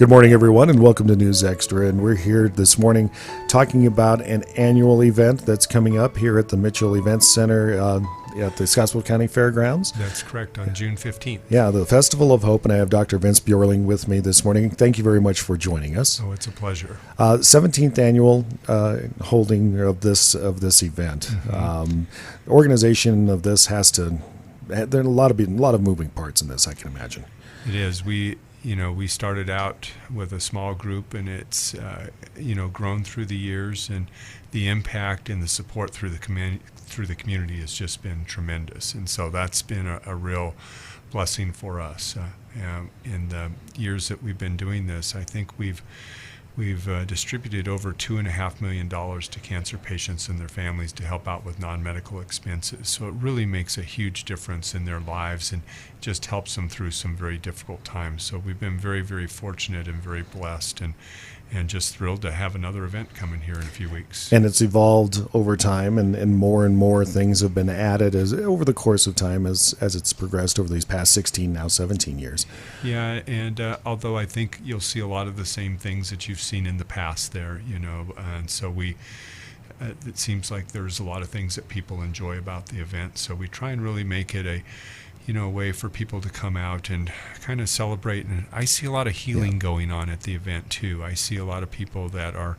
Good morning, everyone, and welcome to News Extra. And we're here this morning talking about an annual event that's coming up here at the Mitchell Events Center at the Scotts Bluff County Fairgrounds. That's correct, on June 15th. Yeah, the Festival of Hope, and I have Dr. Vince Bjorling with me this morning. Thank you very much for joining us. Oh, it's a pleasure. 17th annual holding of this event. Mm-hmm. Organization of this there are a lot of moving parts in this, I can imagine. It is. We started out with a small group, and it's grown through the years, and the impact and the support through the community has just been tremendous. And so that's been a real blessing for us. In the years that we've been doing this, I think we've distributed over $2.5 million to cancer patients and their families to help out with non-medical expenses. So it really makes a huge difference in their lives and just helps them through some very difficult times. So we've been very, very fortunate and very blessed, and just thrilled to have another event coming here in a few weeks. And it's evolved over time, and more things have been added over the course of time as it's progressed over these past 16, now 17 years. Yeah, and although I think you'll see a lot of the same things that you've seen in the past there, and so it seems like there's a lot of things that people enjoy about the event. So we try and really make it a way for people to come out and kind of celebrate. And I see a lot of healing going on at the event too. I see a lot of people that are,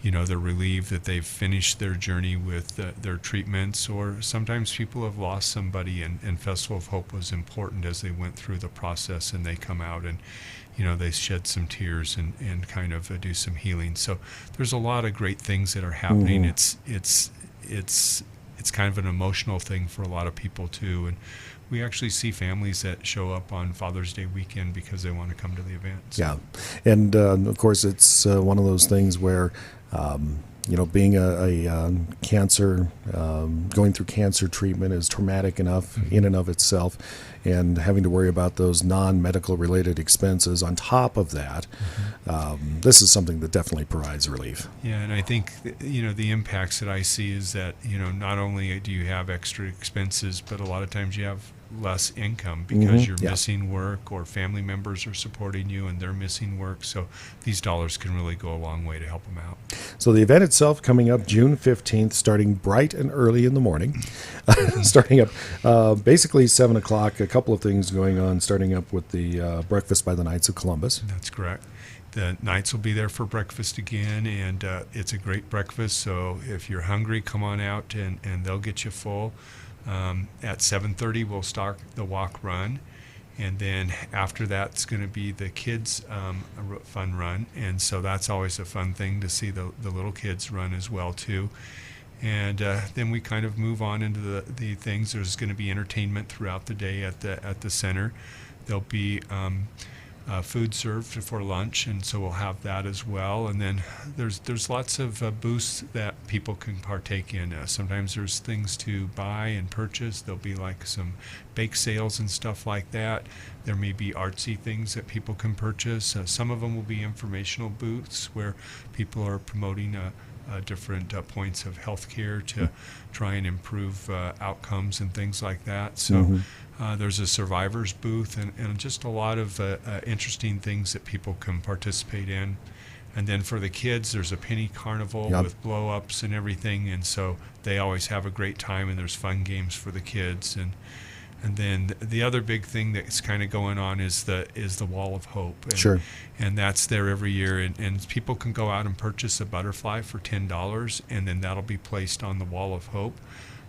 they're relieved that they've finished their journey with their treatments, or sometimes people have lost somebody, and Festival of Hope was important as they went through the process, and they come out and, they shed some tears and kind of do some healing. So there's a lot of great things that are happening. Mm-hmm. It's kind of an emotional thing for a lot of people too, and we actually see families that show up on Father's Day weekend because they want to come to the event. So. Yeah, and of course it's one of those things where being a cancer, going through cancer treatment is traumatic enough in and of itself, and having to worry about those non-medical related expenses on top of that, this is something that definitely provides relief. Yeah, and I think, the impacts that I see is that, not only do you have extra expenses, but a lot of times you have less income because you're missing work, or family members are supporting you and they're missing work. So these dollars can really go a long way to help them out. So the event itself coming up June 15th, starting bright and early in the morning, starting up basically 7 o'clock. A couple of things going on, starting up with the breakfast by the Knights of Columbus. That's correct. The Knights will be there for breakfast again, and it's a great breakfast. So if you're hungry, come on out and they'll get you full. At 7:30 we'll start the walk run, and then after that's going to be the kids fun run, and so that's always a fun thing to see the little kids run as well too. And then we kind of move on into the things. There's going to be entertainment throughout the day at the center. There'll be food served for lunch, and so we'll have that as well. And then there's lots of booths that people can partake in. Sometimes there's things to buy and purchase. There'll be like some bake sales and stuff like that. There may be artsy things that people can purchase. Some of them will be informational booths where people are promoting different points of healthcare to try and improve outcomes and things like that. So there's a survivors booth and just a lot of interesting things that people can participate in. And then for the kids, there's a penny carnival with blow-ups and everything, and so they always have a great time, and there's fun games for the kids. And then the other big thing that's kind of going on is the Wall of Hope. And that's there every year. And people can go out and purchase a butterfly for $10, and then that'll be placed on the Wall of Hope.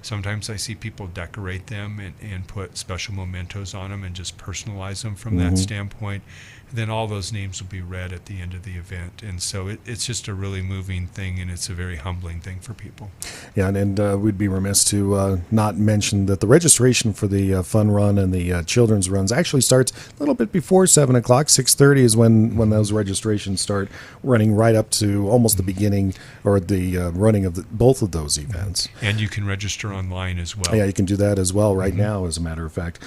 Sometimes I see people decorate them and put special mementos on them and just personalize them from that standpoint. And then all those names will be read at the end of the event. And so it's just a really moving thing, and it's a very humbling thing for people. Yeah, and we'd be remiss to not mention that the registration for the fun run and the children's runs actually starts a little bit before 7 o'clock. 6:30 is when those registrations start, running right up to almost the beginning or the running of both of those events. And you can register online as well. Yeah, you can do that as well right now, as a matter of fact.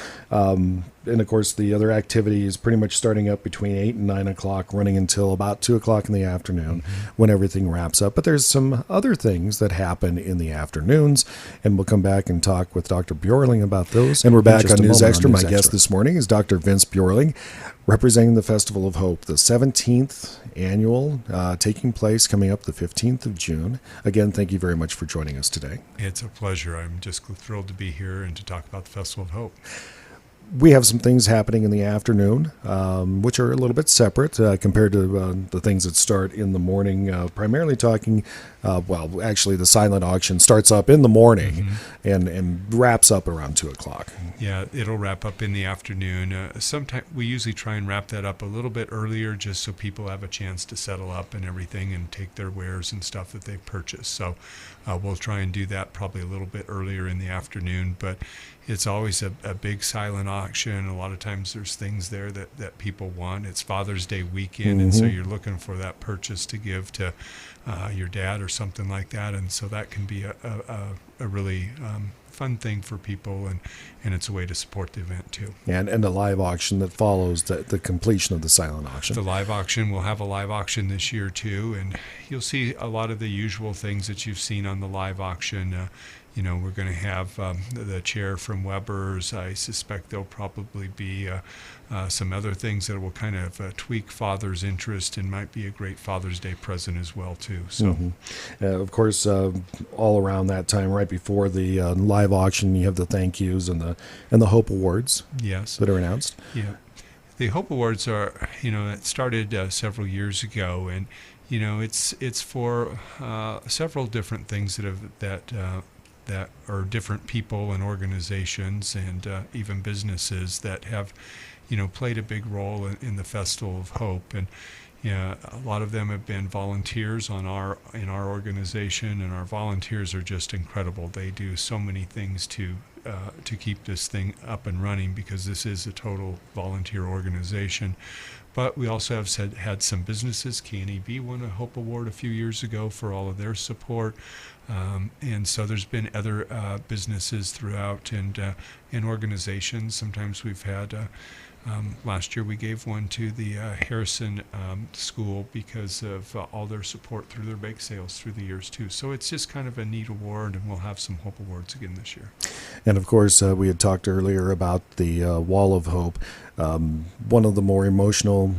And of course, the other activity is pretty much starting up between 8 and 9 o'clock, running until about 2 o'clock in the afternoon when everything wraps up. But there's some other things that happen in the afternoons, and we'll come back and talk with Dr. Bjorling about those. And we're back on News Extra. My guest this morning is Dr. Vince Bjorling. representing the Festival of Hope, the 17th annual, taking place coming up the 15th of June. Again, thank you very much for joining us today. It's a pleasure. I'm just thrilled to be here and to talk about the Festival of Hope. We have some things happening in the afternoon, which are a little bit separate compared to the things that start in the morning. Primarily talking, actually the silent auction starts up in the morning and wraps up around 2 o'clock. Yeah, it'll wrap up in the afternoon. Sometimes we usually try and wrap that up a little bit earlier just so people have a chance to settle up and everything and take their wares and stuff that they've purchased. So we'll try and do that probably a little bit earlier in the afternoon, but it's always a big silent auction. A lot of times there's things there that people want. It's Father's Day weekend, and so you're looking for that purchase to give to your dad or something like that. And so that can be a really fun thing for people, and it's a way to support the event too. And a live auction that follows the completion of the silent auction. The live auction, we'll have a live auction this year too, and you'll see a lot of the usual things that you've seen on the live auction. We're going to have the chair from Weber's. I suspect there'll probably be some other things that will kind of tweak Father's interest and might be a great Father's Day present as well too. So, of course, all around that time, right before the live auction, you have the thank yous and the Hope Awards. Yes, that are announced. Yeah, the Hope Awards are it started several years ago, and it's for several different things that are different people and organizations and even businesses that have, played a big role in the Festival of Hope. And a lot of them have been volunteers in our organization, and our volunteers are just incredible. They do so many things to keep this thing up and running because this is a total volunteer organization. But we also have had some businesses. KNEB won a Hope Award a few years ago for all of their support. And so there's been other businesses throughout and organizations. Sometimes we've had, last year we gave one to the Harrison School because of all their support through their bake sales through the years too. So it's just kind of a neat award, and we'll have some Hope Awards again this year. And of course, we had talked earlier about the Wall of Hope. One of the more emotional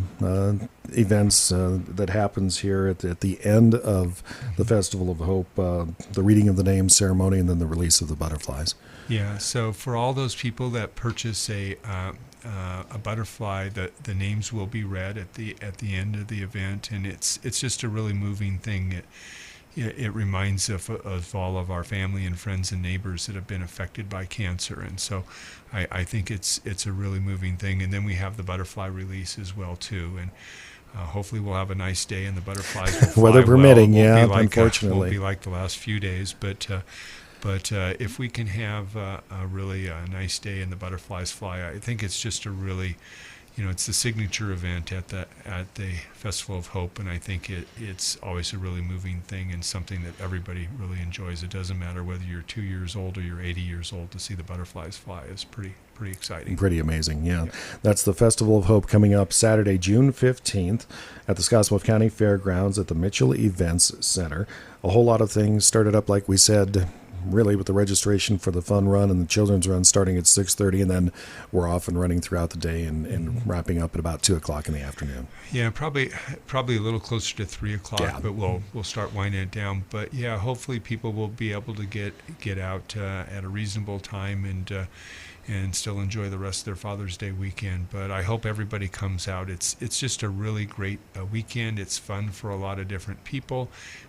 events that happens here at the end of the Festival of Hope, the reading of the names ceremony and then the release of the butterflies. Yeah, so for all those people that purchase a butterfly, the names will be read at the end of the event, and it's just a really moving thing. It reminds of all of our family and friends and neighbors that have been affected by cancer, and so I think it's a really moving thing. And then we have the butterfly release as well too, and hopefully we'll have a nice day and the butterflies will fly weather permitting. well. Unfortunately, won't be like the last few days, but if we can have a really nice day and the butterflies fly, I think it's just a really, it's the signature event at the Festival of Hope, and I think it's always a really moving thing and something that everybody really enjoys. It doesn't matter whether you're 2 years old or you're 80 years old. To see the butterflies fly is pretty exciting. Pretty amazing, yeah. That's the Festival of Hope coming up Saturday, June 15th at the Scotts Bluff County Fairgrounds at the Mitchell Events Center. A whole lot of things started up, like we said, really with the registration for the fun run and the children's run starting at 6:30, and then we're off and running throughout the day and wrapping up at about 2 o'clock in the afternoon. Yeah, probably a little closer to 3 o'clock, but we'll start winding it down. But yeah, hopefully people will be able to get out at a reasonable time and still enjoy the rest of their Father's Day weekend. But I hope everybody comes out. It's just a really great weekend. It's fun for a lot of different people,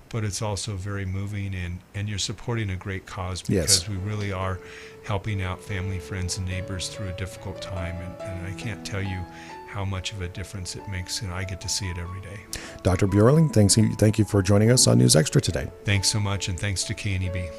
but it's also very moving, and you're supporting a great cause because we really are helping out family, friends, and neighbors through a difficult time. And I can't tell you how much of a difference it makes, and I get to see it every day. Dr. Bjorling, thank you for joining us on News Extra today. Thanks so much, and thanks to KNEB.